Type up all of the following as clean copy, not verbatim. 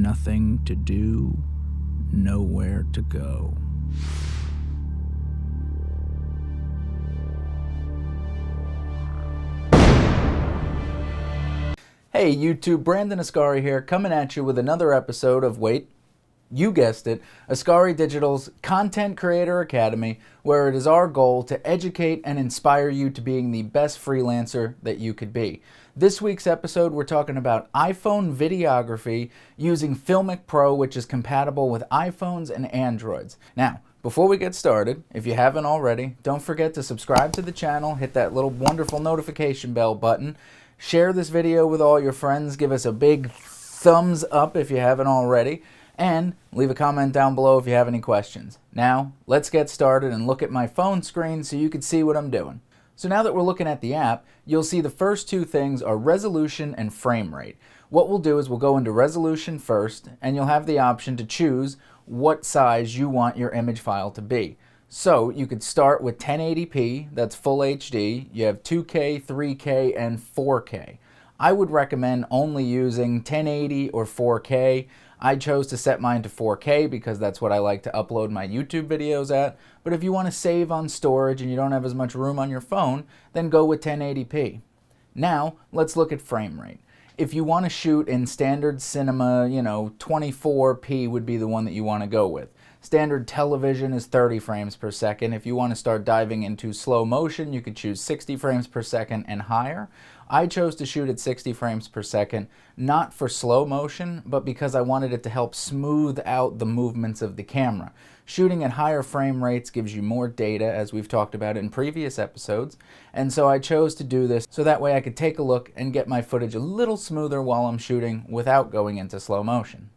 Nothing to do, nowhere to go. Hey YouTube, Brandon Ascari here, coming at you with another episode of, wait, you guessed it, Ascari Digital's Content Creator Academy, where it is our goal to educate and inspire you to being the best freelancer that you could be. This week's episode, we're talking about iPhone videography using Filmic Pro, which is compatible with iPhones and Androids. Now, before we get started, if you haven't already, don't forget to subscribe to the channel, hit that little wonderful notification bell button, share this video with all your friends, give us a big thumbs up if you haven't already, and leave a comment down below if you have any questions. Now, let's get started and look at my phone screen so you can see what I'm doing. So now that we're looking at the app, you'll see the first two things are resolution and frame rate. What we'll do is we'll go into resolution first, and you'll have the option to choose what size you want your image file to be. So you could start with 1080p, that's full HD, you have 2K, 3K, and 4K. I would recommend only using 1080 or 4K. I chose to set mine to 4K because that's what I like to upload my YouTube videos at. But if you want to save on storage and you don't have as much room on your phone, then go with 1080p. Now, let's look at frame rate. If you want to shoot in standard cinema, 24p would be the one that you want to go with. Standard television is 30 frames per second. If you want to start diving into slow motion, you could choose 60 frames per second and higher. I chose to shoot at 60 frames per second, not for slow motion, but because I wanted it to help smooth out the movements of the camera. Shooting at higher frame rates gives you more data, as we've talked about in previous episodes, and so I chose to do this so that way I could take a look and get my footage a little smoother while I'm shooting without going into slow motion.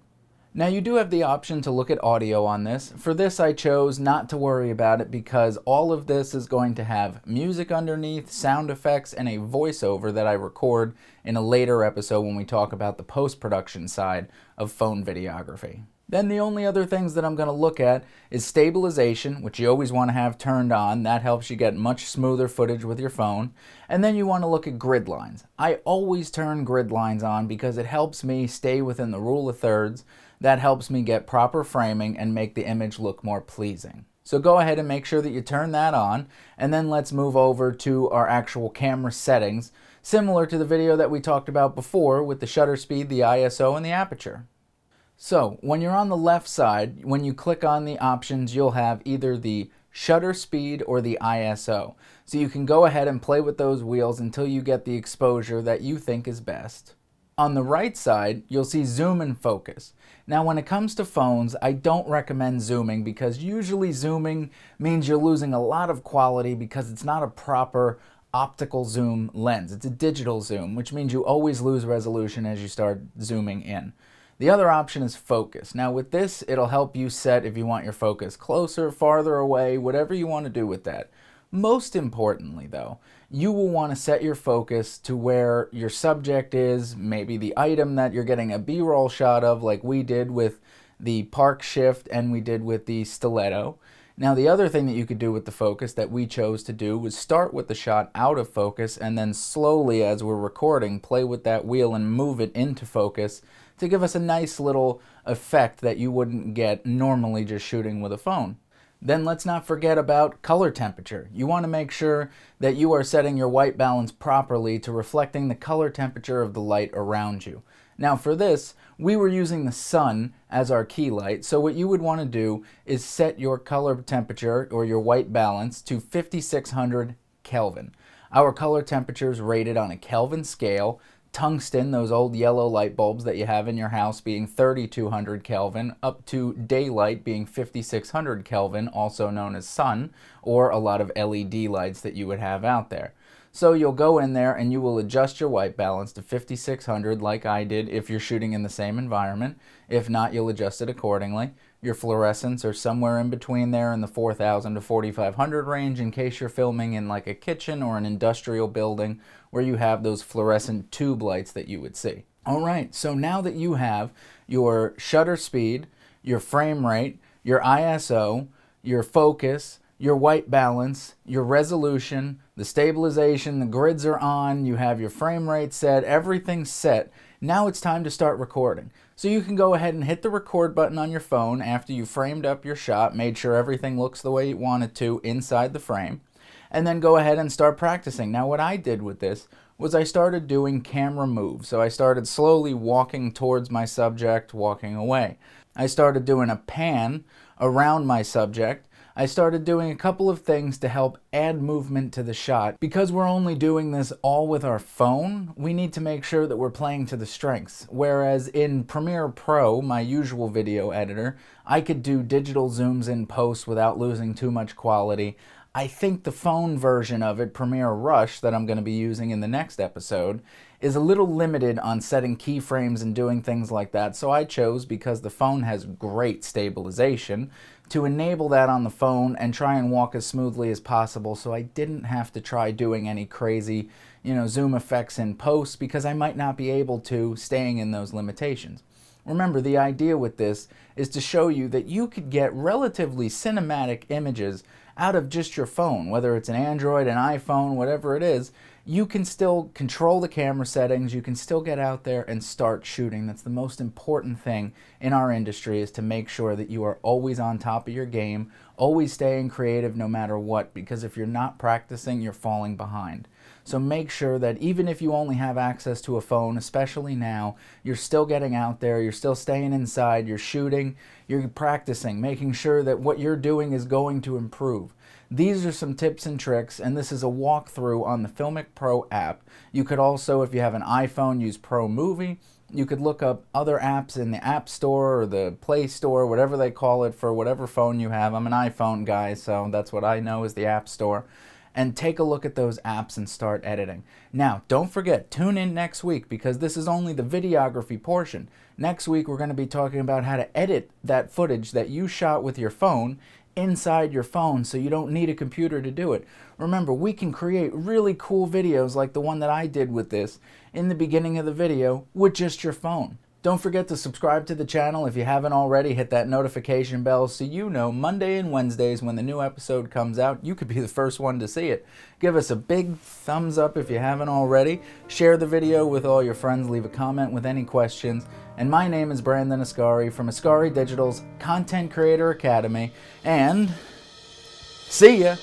Now you do have the option to look at audio on this. For this I chose not to worry about it because all of this is going to have music underneath, sound effects, and a voiceover that I record in a later episode when we talk about the post-production side of phone videography. Then the only other things that I'm going to look at is stabilization, which you always want to have turned on. That helps you get much smoother footage with your phone. And then you want to look at grid lines. I always turn grid lines on because it helps me stay within the rule of thirds. That helps me get proper framing and make the image look more pleasing. So go ahead and make sure that you turn that on, and then let's move over to our actual camera settings, similar to the video that we talked about before with the shutter speed, the ISO, and the aperture. So when you're on the left side, when you click on the options, you'll have either the shutter speed or the ISO. So you can go ahead and play with those wheels until you get the exposure that you think is best. On the right side, you'll see zoom and focus. Now when it comes to phones, I don't recommend zooming because usually zooming means you're losing a lot of quality because it's not a proper optical zoom lens. It's a digital zoom, which means you always lose resolution as you start zooming in. The other option is focus. Now with this, it'll help you set if you want your focus closer, farther away, whatever you want to do with that. Most importantly though, you will want to set your focus to where your subject is, maybe the item that you're getting a B-roll shot of like we did with the park shift and we did with the stiletto. Now the other thing that you could do with the focus that we chose to do was start with the shot out of focus and then slowly as we're recording play with that wheel and move it into focus to give us a nice little effect that you wouldn't get normally just shooting with a phone. Then let's not forget about color temperature. You want to make sure that you are setting your white balance properly to reflecting the color temperature of the light around you. Now for this, we were using the sun as our key light, so what you would want to do is set your color temperature or your white balance to 5600 Kelvin. Our color temperature is rated on a Kelvin scale. Tungsten, those old yellow light bulbs that you have in your house, being 3200 Kelvin, up to daylight being 5600 Kelvin, also known as sun, or a lot of LED lights that you would have out there. So you'll go in there and you will adjust your white balance to 5600 like I did if you're shooting in the same environment. If not, you'll adjust it accordingly. Your fluorescents are somewhere in between there in the 4000 to 4500 range in case you're filming in like a kitchen or an industrial building where you have those fluorescent tube lights that you would see. Alright, so now that you have your shutter speed, your frame rate, your ISO, your focus, your white balance, your resolution, the stabilization, the grids are on, you have your frame rate set, everything's set. Now it's time to start recording. So you can go ahead and hit the record button on your phone after you've framed up your shot, made sure everything looks the way you want it to inside the frame, and then go ahead and start practicing. Now what I did with this was I started doing camera moves. So I started slowly walking towards my subject, walking away. I started doing a pan around my subject. I started doing a couple of things to help add movement to the shot. Because we're only doing this all with our phone, we need to make sure that we're playing to the strengths. Whereas in Premiere Pro, my usual video editor, I could do digital zooms in post without losing too much quality. I think the phone version of it, Premiere Rush, that I'm going to be using in the next episode, is a little limited on setting keyframes and doing things like that. So I chose, because the phone has great stabilization, to enable that on the phone and try and walk as smoothly as possible, so I didn't have to try doing any crazy, zoom effects in post, because I might not be able to, staying in those limitations. Remember, the idea with this is to show you that you could get relatively cinematic images out of just your phone. Whether it's an Android, an iPhone, whatever it is, you can still control the camera settings, you can still get out there and start shooting. That's the most important thing in our industry, is to make sure that you are always on top of your game, always staying creative no matter what, because if you're not practicing, you're falling behind. So make sure that even if you only have access to a phone, especially now, you're still getting out there, you're still staying inside, you're shooting, you're practicing, making sure that what you're doing is going to improve. These are some tips and tricks, and this is a walkthrough on the Filmic Pro app. You could also, if you have an iPhone, use Pro Movie. You could look up other apps in the App Store or the Play Store, whatever they call it, for whatever phone you have. I'm an iPhone guy, so that's what I know is the App Store. And take a look at those apps and start editing. Now, don't forget, tune in next week, because this is only the videography portion. Next week, we're going to be talking about how to edit that footage that you shot with your phone inside your phone, so you don't need a computer to do it. Remember, we can create really cool videos like the one that I did with this in the beginning of the video with just your phone. Don't forget to subscribe to the channel if you haven't already. Hit that notification bell so you know Monday and Wednesdays when the new episode comes out, you could be the first one to see it. Give us a big thumbs up if you haven't already. Share the video with all your friends. Leave a comment with any questions. And my name is Brandon Ascari from Ascari Digital's Content Creator Academy. And see ya!